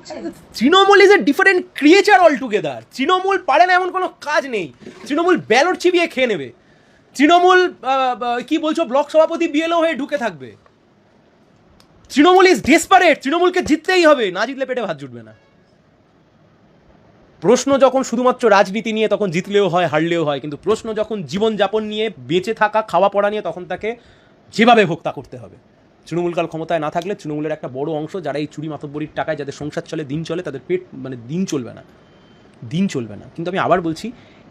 করছেন? Trinamool is a different creature all together. Trinamool পারে না এমন কোনো কাজ নেই। তৃণমূল ব্যালট চিবিয়ে খেয়ে নেবে। তৃণমূল কি বলছো, ব্লক সভাপতি বিএলও হয়ে ঢুকে থাকবে। Trinamool is desperate. তৃণমূলকে জিততেই হবে, না জিতলে পেটে ভাত জুটবে না। প্রশ্ন যখন শুধুমাত্র রাজনীতি নিয়ে, তখন জিতলেও হয় হারলেও হয়, কিন্তু প্রশ্ন যখন জীবনযাপন নিয়ে, বেঁচে থাকা খাওয়া পড়া নিয়ে, তখন তাকে যেভাবে হোক তা করতে হবে। তৃণমূলকাল ক্ষমতায় না থাকলে তৃণমূলের একটা বড় অংশ, যারা এই চুরি মাতব্বরির টাকায় যাদের সংসার চলে, দিন চলে, তাদের পেট দিন চলবে না, দিন চলবে না। কিন্তু আমি আবার বলছি,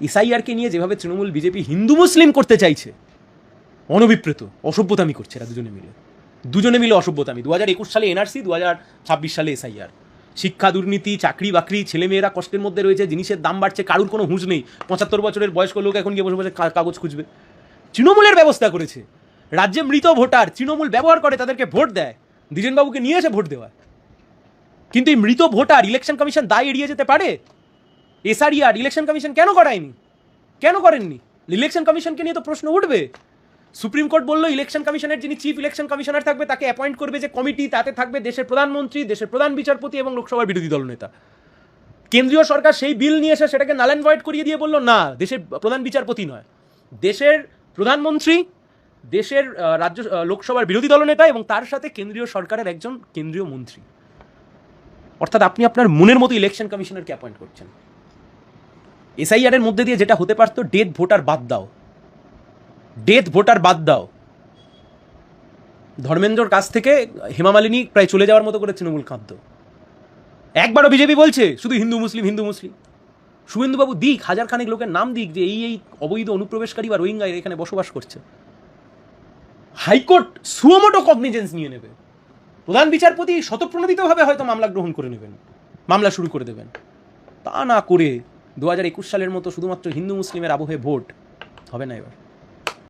এসআইআরকে নিয়ে যেভাবে তৃণমূল বিজেপি হিন্দু মুসলিম করতে চাইছে, অনভিপ্রেত অসভ্যতামি করছে এরা দুজনে মিলে অসভ্যতামি। 2021 সালে এনআরসি, 2026 সালে এসআইআর। শিক্ষা দুর্নীতি, চাকরি বাকরি, ছেলেমেয়েরা কষ্টের মধ্যে রয়েছে, জিনিসের দাম বাড়ছে, কারুর কোনো হুঁশ নেই। 75 বছরের বয়স্ক লোক এখন গিয়ে বসে বসে কাগজ খুঁজবে। তৃণমূলের ব্যবস্থা করেছে। রাজ্যে মৃত ভোটার তৃণমূল ব্যবহার করে, তাদেরকে ভোট দেয়। দ্বিজেনবাবুকে নিয়ে এসে ভোট দেওয়া। কিন্তু এই মৃত ভোটার ইলেকশন কমিশন দায় এড়িয়ে যেতে পারে? এসআইআর ইলেকশন কমিশন কেন করায়নি? কেন করেননি? ইলেকশন কমিশনকে নিয়ে তো প্রশ্ন উঠবে। সুপ্রিম কোর্ট বললো ইলেকশন কমিশনের যিনি চিফ ইলেকশন কমিশনার থাকবে, তাকে অ্যাপয়েন্ট করবে যে কমিটি, তাতে থাকবে দেশের প্রধানমন্ত্রী, দেশের প্রধান বিচারপতি এবং লোকসভার বিরোধী দলনেতা। কেন্দ্রীয় সরকার সেই বিল নিয়ে এসে সেটাকে নাল অ্যান্ড ভয়েড করিয়ে দিয়ে বললো না, দেশের প্রধান বিচারপতি নয়, দেশের প্রধানমন্ত্রী, দেশের রাজ্য লোকসভার বিরোধী দলনেতা এবং তার সাথে কেন্দ্রীয় সরকারের একজন কেন্দ্রীয় মন্ত্রী। অর্থাৎ আপনি আপনার মনের মতো ইলেকশন কমিশনারকে অ্যাপয়েন্ট করছেন। এসআইআর এর মধ্যে দিয়ে যেটা হতে পারতো, ডেথ ভোটার বাদ দাও, ডেথ ভোটার বাদ দাও। ধর্মেন্দ্রর কাছ থেকে হেমা মালিনী প্রায় চলে যাওয়ার মতো করে তৃণমূল কাঁদত। একবারও বিজেপি বলছে শুধু হিন্দু মুসলিম হিন্দু মুসলিম? শুভেন্দুবাবু দিক, হাজার খানেক লোকের নাম দিক যে এই অবৈধ অনুপ্রবেশকারী বা রোহিঙ্গা এখানে বসবাস করছে। হাইকোর্ট সুমোটো কগনিজেন্স নিয়ে নেবে। প্রধান বিচারপতি স্বতঃপ্রণোদিতভাবে হয়তো মামলা গ্রহণ করে নেবেন, মামলা শুরু করে দেবেন। তা না করে 2021 সালের মতো শুধুমাত্র হিন্দু মুসলিমের আবহে ভোট হবে না এবার।